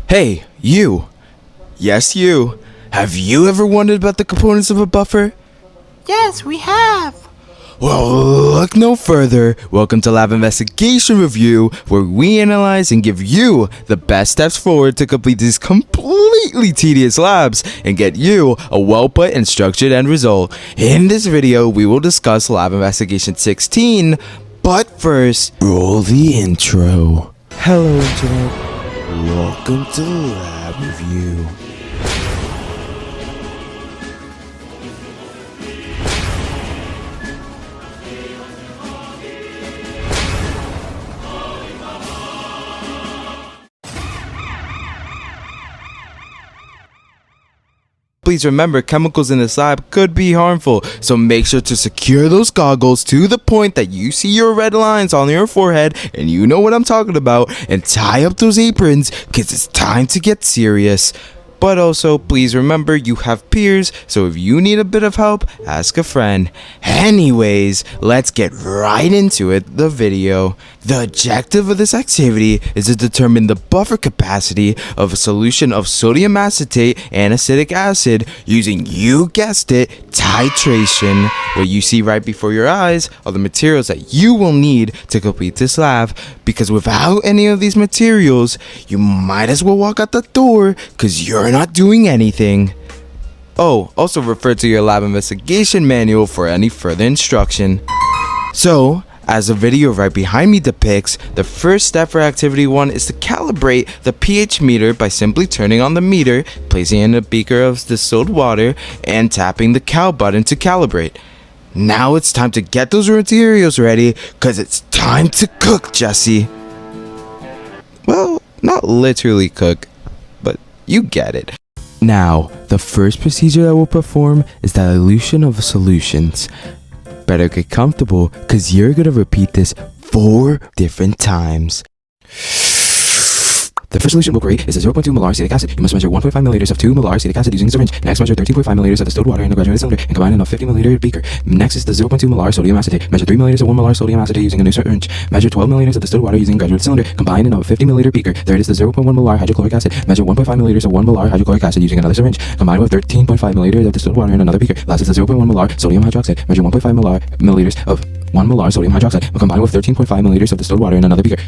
Hey, you! Yes, you! Have you ever wondered about the components of a buffer? Yes, we have. Well, look no further. Welcome to Lab Investigation Review, where we analyze and give you the best steps forward to complete these completely tedious labs and get you a well put and structured end result. In this video, we will discuss Lab Investigation 16, but first, roll the intro. Hello, Internet. Welcome to Lab Review. Please remember, chemicals in this lab could be harmful, so make sure to secure those goggles to the point that you see your red lines on your forehead, and you know what I'm talking about, and tie up those aprons, cause it's time to get serious. But also, please remember you have peers, so if you need a bit of help, ask a friend. Anyways, let's get right into it, the video. The objective of this activity is to determine the buffer capacity of a solution of sodium acetate and acetic acid using, you guessed it, titration. What you see right before your eyes are the materials that you will need to complete this lab, because without any of these materials, you might as well walk out the door, cause you're not doing anything. Oh, also refer to your lab investigation manual for any further instruction. So, as the video right behind me depicts, the first step for activity 1 is to calibrate the pH meter by simply turning on the meter, placing it in a beaker of distilled water, and tapping the cal button to calibrate. Now it's time to get those materials ready, cause it's time to cook, Jesse. Well, not literally cook, but you get it. Now, the first procedure that we'll perform is the dilution of solutions. Better get comfortable, cause you're gonna repeat this 4 different times. The first solution we'll create is a 0.2 molar acetic acid. You must measure 1.5 milliliters of 2 molar acetic acid using a syringe. Next, measure 13.5 milliliters of distilled water in a graduated cylinder and combine in a 50 milliliter beaker. Next is the 0.2 molar sodium acetate. Measure 3 milliliters of 1 molar sodium acetate using a new syringe. Measure 12 milliliters of distilled water using a graduated cylinder. Combine in a 50 milliliter beaker. Third is the 0.1 molar hydrochloric acid. Measure 1.5 milliliters of 1 molar hydrochloric acid using another syringe. Combine with 13.5 milliliters of distilled water in another beaker. Last is the 0.1 molar sodium hydroxide. Measure 1.5 milliliters of 1 molar sodium hydroxide. Combine with 13.5 milliliters of distilled water in another beaker.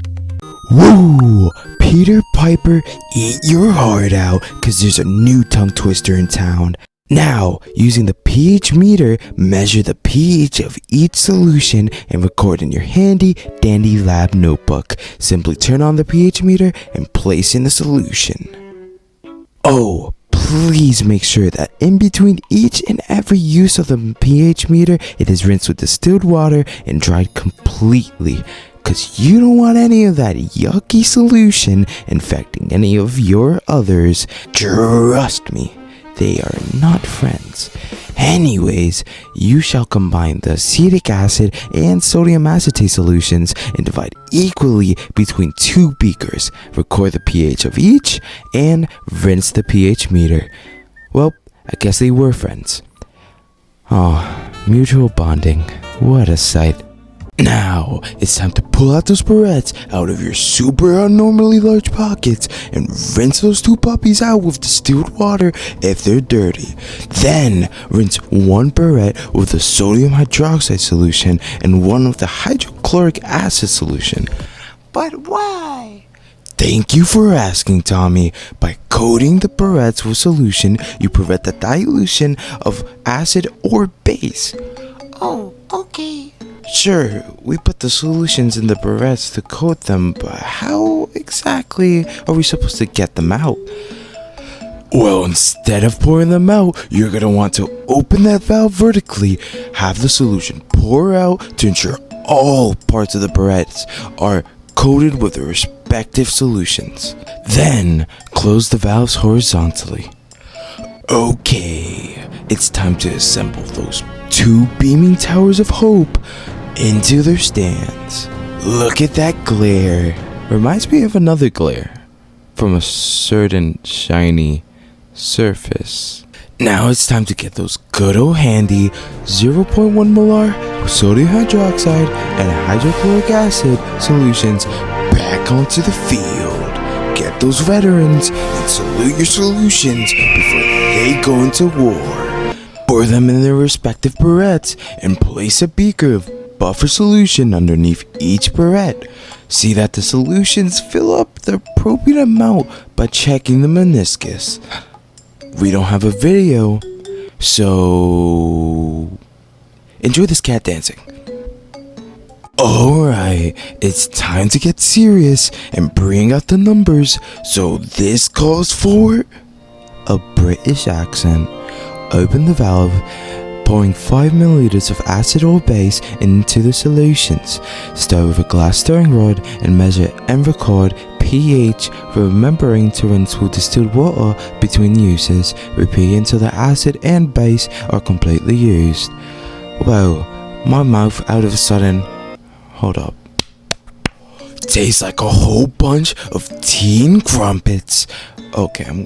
Woo! Peter Piper, eat your heart out, cause there's a new tongue twister in town. Now, using the pH meter, measure the pH of each solution and record in your handy dandy lab notebook. Simply turn on the pH meter and place in the solution. Oh, please make sure that in between each and every use of the pH meter, it is rinsed with distilled water and dried completely. Cause you don't want any of that yucky solution infecting any of your others. Trust me, they are not friends. Anyways, you shall combine the acetic acid and sodium acetate solutions and divide equally between 2 beakers. Record the pH of each and rinse the pH meter. Well, I guess they were friends. Oh, mutual bonding. What a sight. Now, it's time to pull out those barrettes out of your super abnormally large pockets and rinse those 2 puppies out with distilled water if they're dirty. Then, rinse 1 barrette with the sodium hydroxide solution and 1 with the hydrochloric acid solution. But why? Thank you for asking, Tommy. By coating the barrettes with solution, you prevent the dilution of acid or base. Oh, okay. Sure, we put the solutions in the barrettes to coat them, but how exactly are we supposed to get them out? Well, instead of pouring them out, you're gonna want to open that valve vertically, have the solution pour out to ensure all parts of the barrettes are coated with the respective solutions. Then, close the valves horizontally. Okay, it's time to assemble those 2 beaming towers of hope into their stands. Look at that glare. Reminds me of another glare from a certain shiny surface. Now it's time to get those good old handy 0.1 molar sodium hydroxide and hydrochloric acid solutions back onto the field. Get those veterans and salute your solutions before they go into war. Pour them in their respective barrettes and place a beaker of buffer solution underneath each barrette. See that the solutions fill up the appropriate amount by checking the meniscus. We don't have a video, so enjoy this cat dancing. Alright, it's time to get serious and bring out the numbers. So this calls for a British accent. Open the valve, pouring 5 milliliters of acid or base into the solutions. Stir with a glass stirring rod and measure and record pH, remembering to rinse with distilled water between uses. Repeat until the acid and base are completely used. Whoa, my mouth out of a sudden. Hold up. Tastes like a whole bunch of teen crumpets. Okay, I'm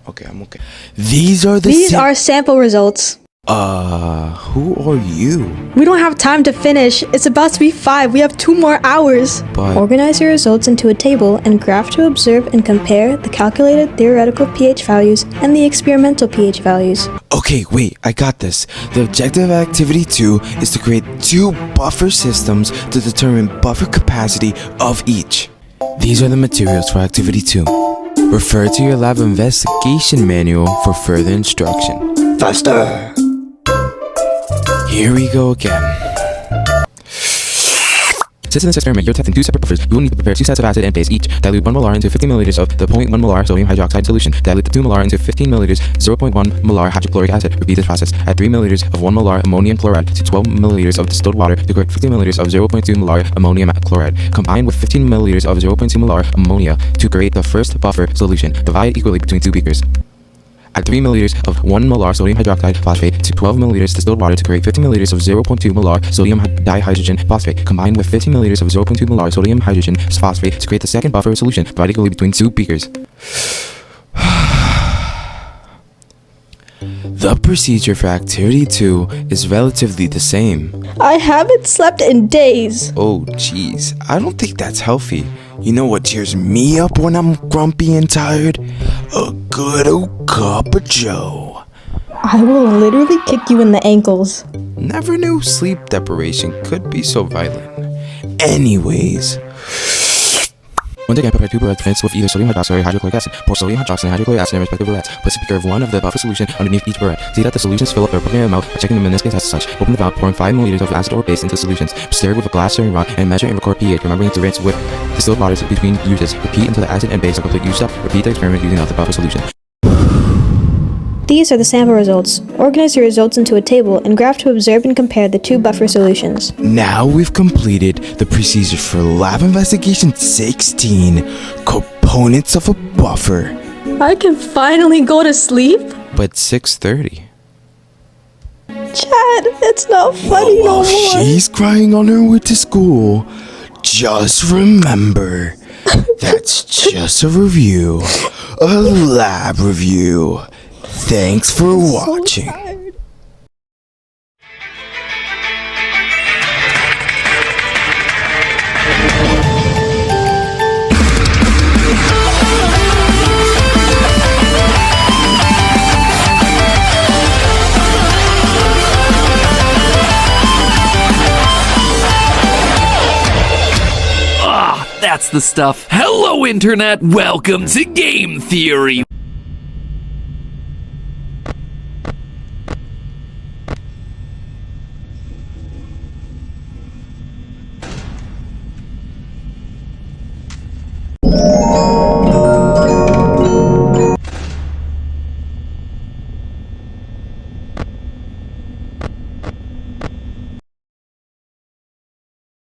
okay. These are sample results. Who are you? We don't have time to finish. It's about to be 5. We have 2 more hours. But Organize your results into a table and graph to observe and compare the calculated theoretical pH values and the experimental pH values. okay, wait, I got this. The objective of activity 2 is to create 2 buffer systems to determine buffer capacity of each. These are the materials for activity 2. Refer to your lab investigation manual for further instruction. Faster. Here we go again. Since in this experiment you're testing 2 separate buffers, you will need to prepare 2 sets of acid and base each. Dilute 1 molar into 50 milliliters of the 0.1 molar sodium hydroxide solution. Dilute the 2 molar into 15 milliliters 0.1 molar hydrochloric acid. Repeat this process. Add 3 milliliters of 1 molar ammonium chloride to 12 milliliters of distilled water to create 50 milliliters of 0.2 molar ammonium chloride. Combine with 15 milliliters of 0.2 molar ammonia to create the first buffer solution. Divide equally between 2 beakers. Add 3 milliliters of 1 molar sodium hydroxide phosphate to 12 milliliters distilled water to create 50 milliliters of 0.2 molar sodium dihydrogen phosphate. Combine with 15 milliliters of 0.2 molar sodium hydrogen phosphate to create the second buffer solution. Divide equally between 2 beakers. The procedure for activity 2 is relatively the same. I haven't slept in days. Oh jeez, I don't think that's healthy. You know what cheers me up when I'm grumpy and tired? A good old cup of joe. I will literally kick you in the ankles. Never knew sleep deprivation could be so violent. Anyways, Once again, prepare 2 barrettes rinsed with either sodium hydroxide or hydrochloric acid. Pour sodium hydroxide and hydrochloric acid in respective barrettes. Place a beaker of one of the buffer solution underneath each barrette. See that the solutions fill up their appropriate amount by checking the meniscus as such. Open the valve, pouring 5 milliliters of acid or base into the solutions. Stir with a glass stirring rod and measure and record pH, remembering to rinse with distilled water between uses. Repeat until the acid and base are completely used up. Repeat the experiment using the buffer solution. These are the sample results. Organize your results into a table and graph to observe and compare the 2 buffer solutions. now we've completed the procedure for lab investigation 16, components of a buffer. I can finally go to sleep? But 6:30. Chad, it's not funny no While more. she's crying on her way to school, just remember, that's just a review, a lab review. Thanks for watching. That's the stuff. Hello, Internet. Welcome to Game Theory.